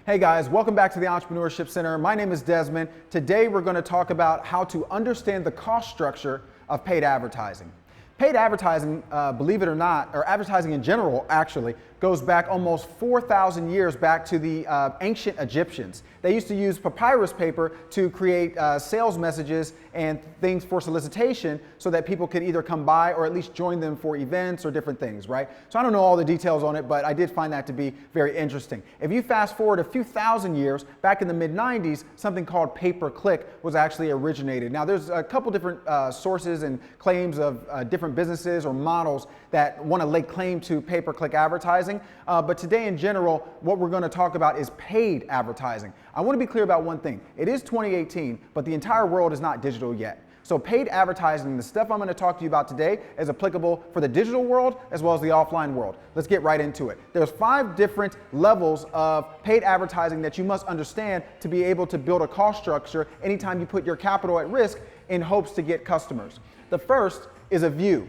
Hey guys, welcome back to the Entrepreneurship Center. My name is Desmond. Today we're going to talk about how to understand the cost structure of paid advertising. Paid advertising, believe it or not, or advertising in general actually, goes back almost 4,000 years back to the ancient Egyptians. They used to use papyrus paper to create sales messages and things for solicitation so that people could either come by or at least join them for events or different things, right? So I don't know all the details on it, but I did find that to be very interesting. If you fast forward a few thousand years, back in the mid-90s, something called pay-per-click was actually originated. Now there's a couple different sources and claims of different businesses or models that want to lay claim to pay-per-click advertising. But today in general, what we're going to talk about is paid advertising. I want to be clear about one thing. It is 2018, but the entire world is not digital yet. So paid advertising, the stuff I'm going to talk to you about today, is applicable for the digital world as well as the offline world. Let's get right into it. There's 5 different levels of paid advertising that you must understand to be able to build a cost structure anytime you put your capital at risk in hopes to get customers. The first is a view.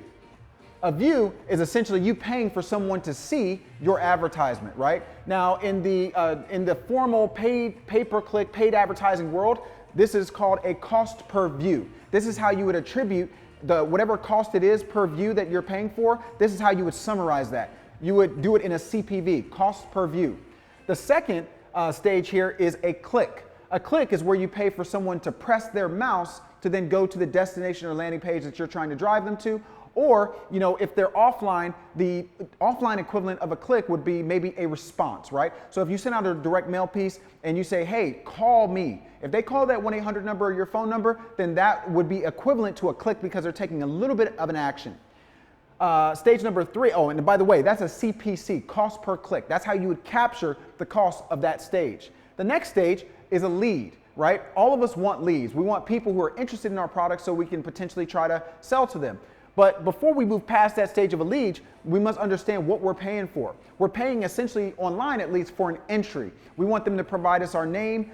A view is essentially you paying for someone to see your advertisement, right? Now, in the formal paid pay-per-click paid advertising world, this is called a cost per view. This is how you would attribute whatever cost it is per view that you're paying for. This is how you would summarize that. You would do it in a CPV, cost per view. The second stage here is a click. A click is where you pay for someone to press their mouse to then go to the destination or landing page that you're trying to drive them to. Or, if they're offline, the offline equivalent of a click would be maybe a response, right? So if you send out a direct mail piece and you say, hey, call me. If they call that 1-800 number or your phone number, then that would be equivalent to a click because they're taking a little bit of an action. Stage number 3, oh, and by the way, that's a CPC, cost per click. That's how you would capture the cost of that stage. The next stage is a lead, right? All of us want leads. We want people who are interested in our product so we can potentially try to sell to them. But before we move past that stage of a lead, we must understand what we're paying for. We're paying essentially online at least for an entry. We want them to provide us our name,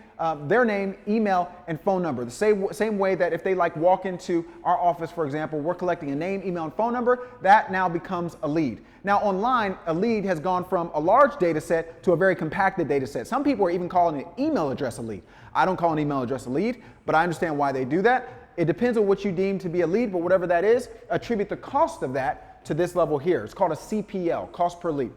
their name, email, and phone number. The same way that if they walk into our office, for example, we're collecting a name, email, and phone number, that now becomes a lead. Now online, a lead has gone from a large data set to a very compacted data set. Some people are even calling an email address a lead. I don't call an email address a lead, but I understand why they do that. It depends on what you deem to be a lead, but whatever that is, attribute the cost of that to this level here. It's called a CPL, cost per lead.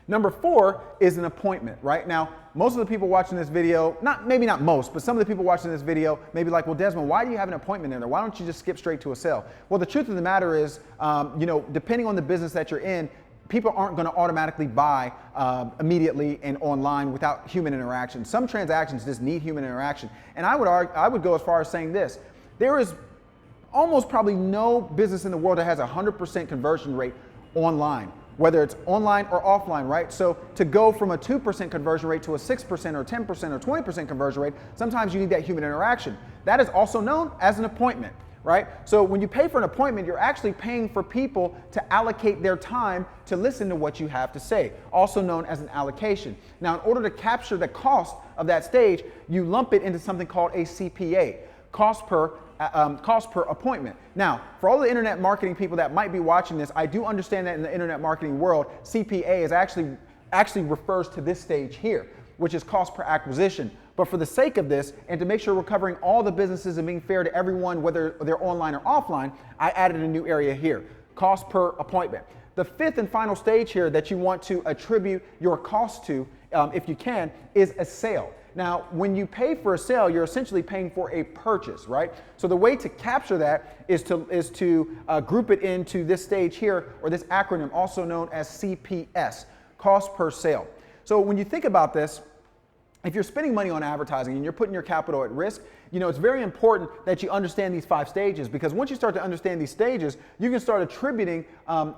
Number 4 is an appointment, right? Now, most of the people watching this video, maybe not most, but some of the people watching this video may be like, well, Desmond, why do you have an appointment in there? Why don't you just skip straight to a sale? Well, the truth of the matter is, depending on the business that you're in, people aren't going to automatically buy immediately and online without human interaction. Some transactions just need human interaction. And I would go as far as saying this. There is almost probably no business in the world that has a 100% conversion rate online, whether it's online or offline, right? So to go from a 2% conversion rate to a 6% or 10% or 20% conversion rate, sometimes you need that human interaction. That is also known as an appointment. Right? So when you pay for an appointment, you're actually paying for people to allocate their time to listen to what you have to say, also known as an allocation. Now, in order to capture the cost of that stage, you lump it into something called a CPA, cost per appointment. Now, for all the internet marketing people that might be watching this, I do understand that in the internet marketing world, CPA is actually refers to this stage here, which is cost per acquisition. But for the sake of this, and to make sure we're covering all the businesses and being fair to everyone, whether they're online or offline, I added a new area here, cost per appointment. The 5th and final stage here that you want to attribute your cost to, if you can, is a sale. Now, when you pay for a sale, you're essentially paying for a purchase, right? So the way to capture that is to group it into this stage here, or this acronym also known as CPS, cost per sale. So when you think about this, if you're spending money on advertising and you're putting your capital at risk, it's very important that you understand these 5 stages, because once you start to understand these stages, you can start attributing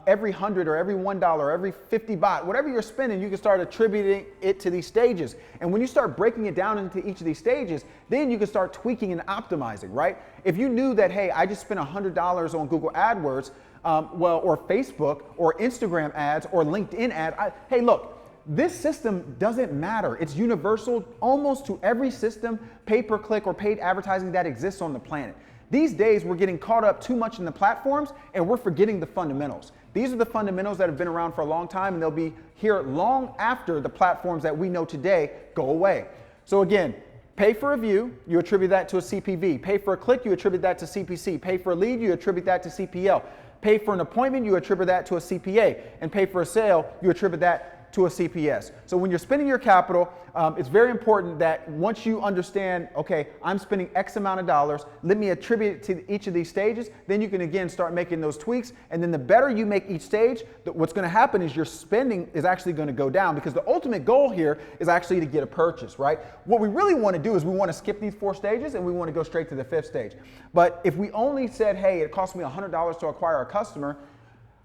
every 100 or every $1 or every 50 baht, whatever you're spending, you can start attributing it to these stages. And when you start breaking it down into each of these stages, then you can start tweaking and optimizing, right? If you knew that, hey, I just spent $100 on Google AdWords, or Facebook or Instagram ads or LinkedIn ad, hey, look, this system doesn't matter. It's universal almost to every system, pay-per-click or paid advertising that exists on the planet. These days, we're getting caught up too much in the platforms and we're forgetting the fundamentals. These are the fundamentals that have been around for a long time, and they'll be here long after the platforms that we know today go away. So again, pay for a view, you attribute that to a CPV. Pay for a click, you attribute that to CPC. Pay for a lead, you attribute that to CPL. Pay for an appointment, you attribute that to a CPA. And pay for a sale, you attribute that to a CPS. So when you're spending your capital, it's very important that once you understand, okay, I'm spending X amount of dollars, let me attribute it to each of these stages, then you can again start making those tweaks. And then the better you make each stage, what's going to happen is your spending is actually going to go down, because the ultimate goal here is actually to get a purchase, right? What we really want to do is we want to skip these 4 stages and we want to go straight to the 5th stage. But if we only said, hey, it cost me $100 to acquire a customer,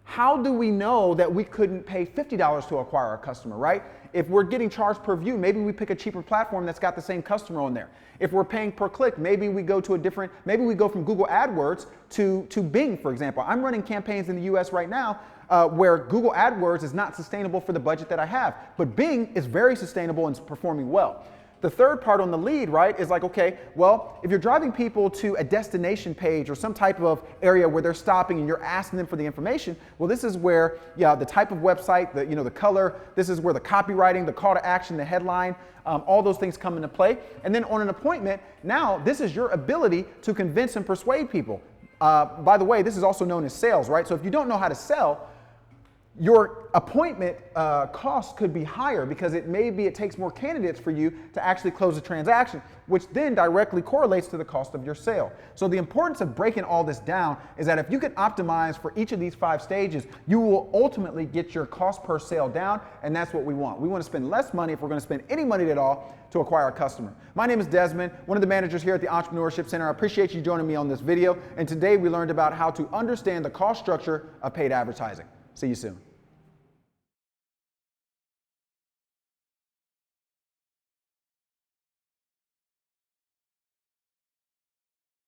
how do we know that we couldn't pay $50 to acquire a customer, right? If we're getting charged per view, maybe we pick a cheaper platform that's got the same customer on there. If we're paying per click, maybe we go to maybe we go from Google AdWords to Bing, for example. I'm running campaigns in the US right now where Google AdWords is not sustainable for the budget that I have, but Bing is very sustainable and is performing well. The third part on the lead, right, is like, okay, well, if you're driving people to a destination page or some type of area where they're stopping and you're asking them for the information, well, this is where, yeah, the type of website, the color, this is where the copywriting, the call to action, the headline, all those things come into play. And then on an appointment, now this is your ability to convince and persuade people. By the way, this is also known as sales, right? So if you don't know how to sell, your appointment cost could be higher, because it takes more candidates for you to actually close a transaction, which then directly correlates to the cost of your sale. So the importance of breaking all this down is that if you can optimize for each of these 5 stages, you will ultimately get your cost per sale down, and that's what we want. We want to spend less money, if we're going to spend any money at all, to acquire a customer. My name is Desmond, one of the managers here at the Entrepreneurship Center. I appreciate you joining me on this video, and today we learned about how to understand the cost structure of paid advertising. See you soon.